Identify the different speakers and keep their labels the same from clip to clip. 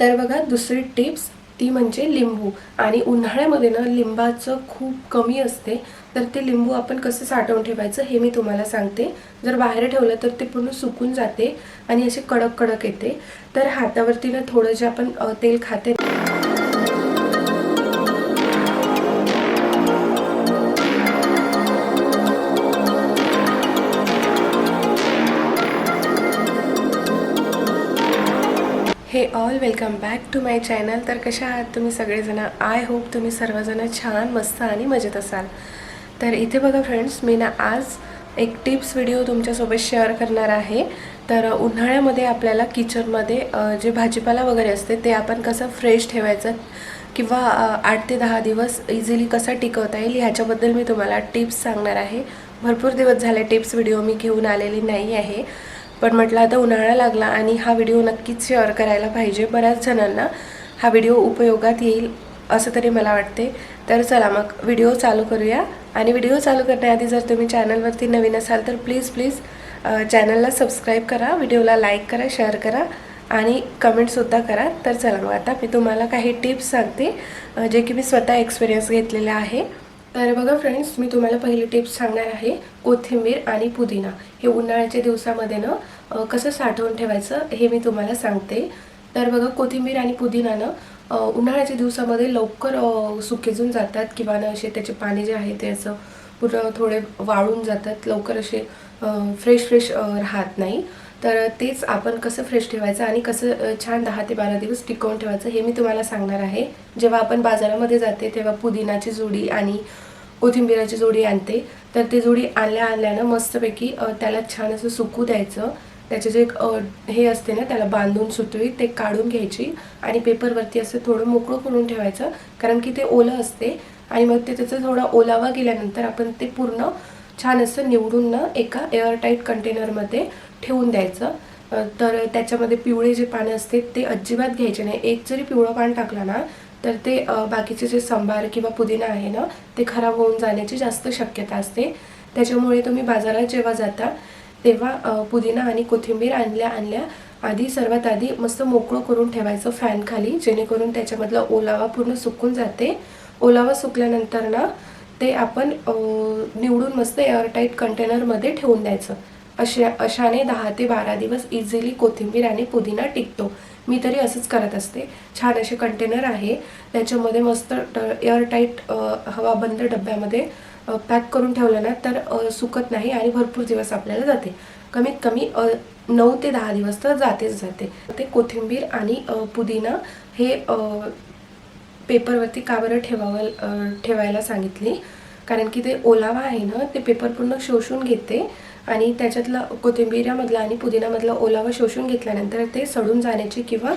Speaker 1: तर बघा दुसरी टिप्स ती म्हणजे लिंबू. आणि उन्हाळ्यामध्ये ना लिंबाचं खूप कमी असते, तर ते लिंबू आपण कसं साठवून ठेवायचं हे मी तुम्हाला सांगते. जर बाहेर ठेवलं तर ते पूर्ण सुकून जाते आणि असे कडक कडक येते. तर हातावरती ना थोडं जे आपण तेल खाते हे all welcome back to my channel. तर कशा आहात तुम्ही सगळेजण? आय होप तुम्ही सर्वजण छान मस्त आणि मजेत असाल. तर इथे बघा फ्रेंड्स, मी ना आज एक टिप्स व्हिडिओ तुमच्यासोबत शेअर करणार आहे. तर उन्हाळ्यामध्ये आपल्याला किचनमध्ये जे भाजीपाला वगैरे असते ते आपण कसं फ्रेश ठेवायचं किंवा 8 ते 10 दिवस इझिली कसा टिकवता येईल ह्याच्याबद्दल मी तुम्हाला टिप्स सांगणार आहे. भरपूर दिवस झाले टिप्स व्हिडिओ मी घेऊन आलेली नाही आहे, पण म्हटलं आता उन्हाळा लागला आणि हा व्हिडिओ नक्कीच शेअर करायला पाहिजे. बऱ्याच जणांना हा व्हिडिओ उपयोगात येईल असं तरी मला वाटते. तर चला मग व्हिडिओ चालू करूया. आणि व्हिडिओ चालू करण्याआधी जर तुम्ही चॅनलवरती नवीन असाल तर प्लीज चॅनलला सबस्क्राईब करा, व्हिडिओला लाईक करा, शेअर करा आणि कमेंटसुद्धा करा. तर चला मग आता मी तुम्हाला काही टिप्स सांगते जे की मी स्वतः एक्सपिरियन्स घेतलेला आहे. तर बघा फ्रेंड्स, मी तुम्हाला पहिली टिप्स सांगणार आहे कोथिंबीर आणि पुदिना. हे उन्हाळ्याच्या दिवसामध्ये ना कसं साठवून ठेवायचं हे मी तुम्हाला सांगते. तर बघा कोथिंबीर आणि पुदिना ना उन्हाळ्याच्या दिवसामध्ये लवकर सुकेजून जातात किंवा ना असे त्याचे पाणी जे आहे ते असं पूर्ण थोडे वाळून जातात, लवकर असे फ्रेश राहत नाही. तर तेच आपण कसं फ्रेश ठेवायचं आणि कसं छान 10 ते 12 दिवस टिकवून ठेवायचं हे मी तुम्हाला सांगणार आहे. जेव्हा आपण बाजारामध्ये जाते तेव्हा पुदिनाची जोडी आणि कोथिंबिराची जोडी आणते. तर ती जोडी आणल्यानं मस्तपैकी त्याला छान असं सुकू द्यायचं. त्याचे जे हे असते ना त्याला बांधून सुतळी ते काढून घ्यायची आणि पेपरवरती असं थोडं मोकळं करून ठेवायचं, कारण की ते ओलं असते. आणि मग ते त्याचा थोडा ओलावा गेल्यानंतर आपण ते पूर्ण छान असं निवडून ना एका एअरटाईट कंटेनरमध्ये ठेवून द्यायचं. तर त्याच्यामध्ये पिवळे जे पानं असते ते अजिबात घ्यायचे नाही. एक जरी पिवळं पान टाकलं ना तर ते बाकीचे जे सांबार किंवा पुदिना आहे ना ते खराब होऊन जाण्याची जास्त शक्यता असते. त्याच्यामुळे तुम्ही बाजारात जेव्हा जाता तेव्हा पुदिना आणि कोथिंबीर आणल्या आधी सर्वात आधी मस्त मोकळं करून ठेवायचं फॅनखाली, जेणेकरून त्याच्यामधला ओलावा पूर्ण सुकून जाते. ओलावा सुकल्यानंतर ना ते आपण निवडून मस्त एअरटाईट कंटेनरमध्ये ठेवून द्यायचं. अशाने 10 ते 12 दिवस इझिली कोथिंबीर आणि पुदिना टिकतो. मी तरी असंच करत असते. छान असे कंटेनर आहे, त्याच्यामध्ये मस्त एअरटाईट हवाबंद डब्यामध्ये पॅक करून ठेवलं ना तर सुकत नाही आणि भरपूर दिवस आपल्याला जाते. कमीत कमी 9 ते 10 दिवस तर जाते. ते कोथिंबीर आणि पुदिना हे पेपरवरती का बरं ठेवायला सांगितली, कारण की ते ओलावा आहे ना ते पेपर पूर्ण शोषून घेते आणि त्याच्यातला कोथिंबीरामधला आणि पुदिनामधला ओलावा शोषून घेतल्यानंतर ते सडून जाण्याची किंवा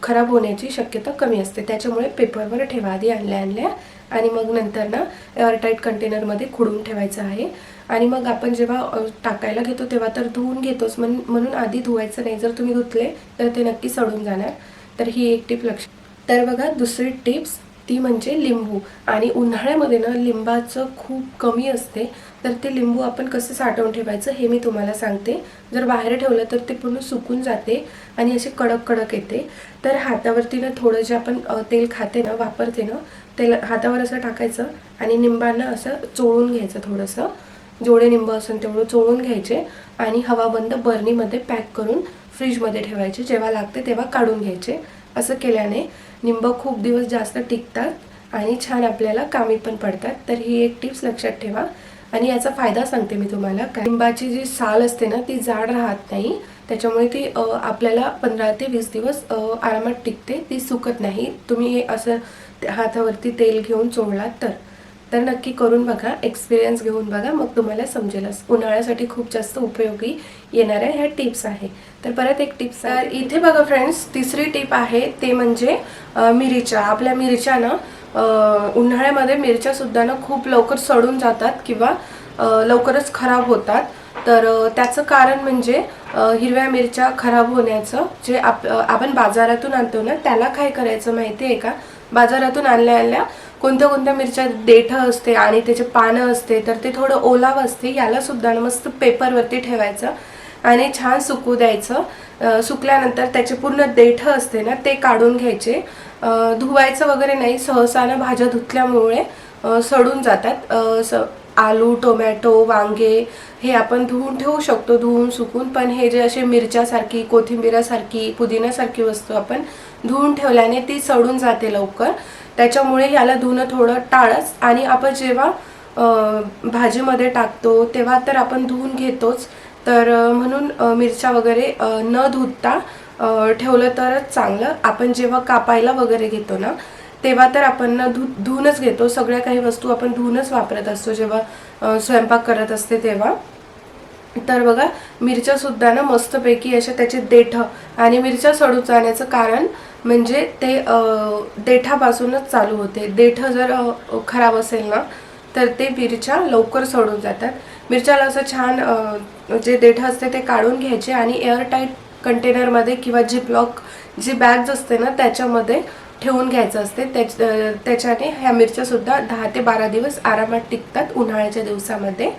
Speaker 1: खराब होण्याची शक्यता कमी असते. त्याच्यामुळे पेपरवर ठेवा आधी आणल्या आणि मग नंतर ना एअरटाईट कंटेनरमध्ये खुडून ठेवायचं आहे. आणि मग आपण जेव्हा टाकायला घेतो तेव्हा तर धुवून घेतोच, म्हणून आधी धुवायचं नाही. जर तुम्ही धुतले तर ते नक्की सडून जाणार. तर ही एक टिप लक्षात. तर बघा दुसरी टिप्स ती म्हणजे लिंबू. आणि उन्हाळ्यामध्ये ना लिंबाचं खूप कमी असते, तर ते लिंबू आपण कसं साठवून ठेवायचं हे मी तुम्हाला सांगते. जर बाहेर ठेवलं तर ते पूर्ण सुकून जाते आणि असे कडक कडक येते. तर हातावरती ना थोडं जे आपण तेल खाते ना वापरते ना तेल हातावर असं टाकायचं आणि निंबांना असं चोळून घ्यायचं. थोडंसं जेवढे निंब असेल तेवढं चोळून घ्यायचे आणि हवाबंद बर्नीमध्ये पॅक करून फ्रीजमध्ये ठेवायचे. जेव्हा लागते तेव्हा काढून घ्यायचे. असं केल्याने निंब खूप दिवस जास्त टिकतात आणि छान आपल्याला कामी पण पडतात. तर ही एक टिप्स लक्षात ठेवा. आणि याचा फायदा सांगते मी तुम्हाला. लिंबाची जी साल असते ना ती जाड राहत नाही, त्याच्यामुळे ती आपल्याला 15 ते 20 दिवस आरामात टिकते, ती सुकत नाही. तुम्ही हे असं हातावरती तेल घेऊन चोळलात तर नक्की करून बघा, एक्सपिरियन्स घेऊन बघा, मग तुम्हाला समजेलच. उन्हाळ्यासाठी खूप जास्त उपयोगी येणाऱ्या ह्या टिप्स आहे. तर परत एक टिप्स आहे. इथे बघा फ्रेंड्स, तिसरी टिप आहे ते म्हणजे मिरच्या. आपल्या मिरच्या ना उन्हाळ्यामध्ये मिरच्या सुद्धा ना खूप लवकर सडून जातात किंवा लवकरच खराब होतात. तर त्याचं कारण म्हणजे हिरव्या मिरच्या खराब होण्याचं जे आपण बाजारातून आणतो ना त्याला काय करायचं माहिती आहे का? बाजारातून आणल्या कोणत्या मिरच्या देठ असते आणि त्याचे पानं असते, तर ते थोडं ओलाव असते. याला सुद्धा मस्त पेपरवरती ठेवायचं आणि छान सुकू द्यायचं। सुकल्यानंतर त्याचे पूर्ण देठं असते ना ते काढून घ्यायचे। धुवायचं वगैरे नाही, सहसा ना भाज्या धुतल्यामुळे सडून जातात। आलू, टोमॅटो, वांगे हे आपण धुवून ठेवू शकतो, धुवून सुकून, पण हे जे असे मिरच्यासारखी, कोथिंबीरासारखी, पुदिन्यासारखी वस्तू आपण धुवून ठेवल्याने ती सडून जाते लवकर। त्याच्यामुळे याला धुणं थोडं टाळच। आणि आपण जेव्हा भाजीमध्ये टाकतो तेव्हा तर आपण धुवून घेतोच, तर म्हणून मिरच्या वगैरे न धुता ठेवलं तरच चांगलं। आपण जेव्हा कापायला वगैरे घेतो ना तेव्हा तर आपण ना धुवूनच घेतो, सगळ्या काही वस्तू आपण धुवूनच वापरत असतो जेव्हा स्वयंपाक करत असते तेव्हा। तर बघा मिरच्या सुद्धा ना मस्तपैकी अशा त्याचे देठं, आणि मिरच्या सडू जाण्याचं कारण म्हणजे ते देठापासूनच चालू होते। देठं जर खराब असेल ना तर ते मिरच्या लवकर सडून जातात। मिरच्याला असं छान जे देठं असते ते काढून घ्यायचे आणि एअरटाईट कंटेनरमध्ये किंवा झिपलॉक जी बॅग्स असते ना त्याच्यामध्ये ठेवून घ्यायचं असते। त्याच्याने ह्या मिरच्यासुद्धा 10 ते 12 दिवस आरामात टिकतात उन्हाळ्याच्या दिवसामध्ये।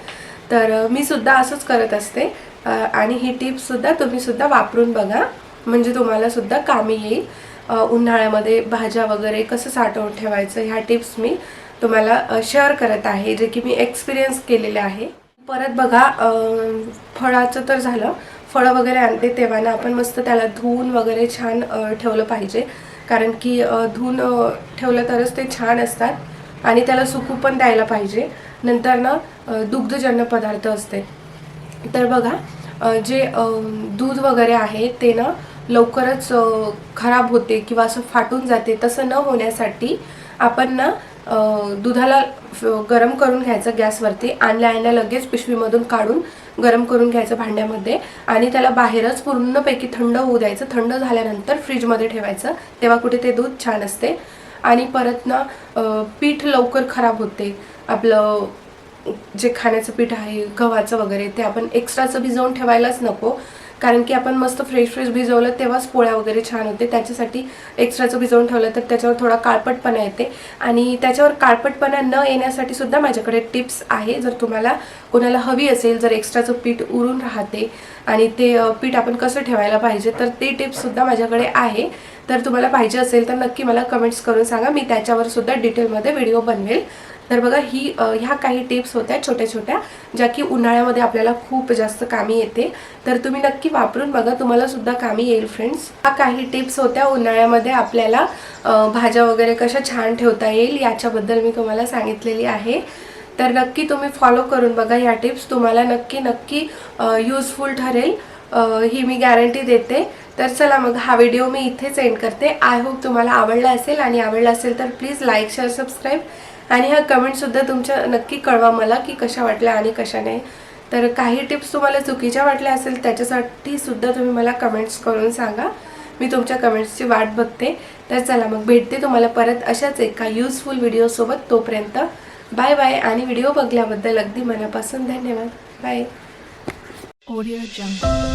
Speaker 1: तर मी सुद्धा असंच करत असते, आणि ही टिप्ससुद्धा तुम्हीसुद्धा वापरून बघा, म्हणजे तुम्हाला सुद्धा कामी येईल। उन्हाळ्यामध्ये भाज्या वगैरे कसं साठवून ठेवायचं ह्या टिप्स मी तुम्हाला शेअर करत आहे, जे की मी एक्सपिरियन्स केलेले आहे। परत बघा फळाचं तर झालं, फळं वगैरे आणते तेव्हा ना आपण मस्त त्याला धुवून वगैरे छान ठेवलं पाहिजे, कारण की धुवून ठेवलं तरच ते छान असतात। आणि त्याला सुकू पण द्यायला पाहिजे। नंतर ना दुग्धजन्य पदार्थ असते, तर बघा जे दूध वगैरे आहे ते ना लवकरच खराब होते किंवा असं फाटून जाते, तसं न होण्यासाठी आपण ना दुधाला गरम करून घ्यायचं गॅसवरती, आणल्या लगेच पिशवीमधून काढून गरम करून घ्यायचं भांड्यामध्ये, आणि त्याला बाहेरच पूर्णपैकी थंड होऊ द्यायचं। थंड झाल्यानंतर फ्रीजमध्ये ठेवायचं, तेव्हा कुठे ते दूध छान असते। आणि परत ना पीठ लवकर खराब होते, आपलं जे खाण्याचं पीठ आहे गव्हाचं वगैरे ते आपण एक्स्ट्राचं भिजवून ठेवायलाच नको, कारण की आपण मस्त फ्रेश भिजवलं तेव्हाच पोळ्या वगैरे छान होते। त्याच्यासाठी एक्स्ट्राचं भिजवून ठेवलं तर त्याच्यावर थोडा काळपटपणा येते, आणि त्याच्यावर काळपटपणा न येण्यासाठी सुद्धा माझ्याकडे टिप्स आहे। जर तुम्हाला कोणाला हवी असेल, जर एक्स्ट्राचं पीठ उरून राहते आणि ते पीठ आपण कसं ठेवायला पाहिजे, तर ती टिप्ससुद्धा माझ्याकडे आहे। तर तुम्हाला पाहिजे असेल तर नक्की मला कमेंट्स करून सांगा, मी त्याच्यावर सुद्धा डिटेलमध्ये व्हिडिओ बनवेल। तर बघा ह्या काही टिप्स होत्या छोट्या छोट्या, ज्या की उन्हाळ्यामध्ये आपल्याला खूप जास्त कामी येते। तर तुम्ही नक्की वापरून बघा, तुम्हाला सुद्धा कामी येईल फ्रेंड्स। ह्या काही टिप्स होत्या उन्हाळ्यामध्ये आपल्याला भाज्या वगैरे कशा छान ठेवता येईल याच्याबद्दल मी तुम्हाला सांगितलेली आहे। तर नक्की तुम्ही फॉलो करून बघा, ह्या टिप्स तुम्हाला नक्की युजफुल ठरेल, ही मी गॅरंटी देते। तर चला मग हा व्हिडिओ मी इथेच एंड करते। आय होप तुम्हाला आवडला असेल, आणि आवडला असेल तर प्लीज लाईक, शेअर, सबस्क्राईब, आणि ह्या कमेंटसुद्धा तुमच्या नक्की कळवा मला की कशा वाटल्या आणि कशा नाही। तर काही टिप्स तुम्हाला चुकीच्या वाटल्या असेल त्याच्यासाठी सुद्धा तुम्ही मला कमेंट्स करून सांगा, मी तुमच्या कमेंट्सची वाट बघते। तर चला मग भेटते तुम्हाला परत अशाच एका युजफुल व्हिडिओसोबत। तोपर्यंत बाय बाय, आणि व्हिडिओ बघल्याबद्दल अगदी मनापासून धन्यवाद। बाय।
Speaker 2: Audio Jungle.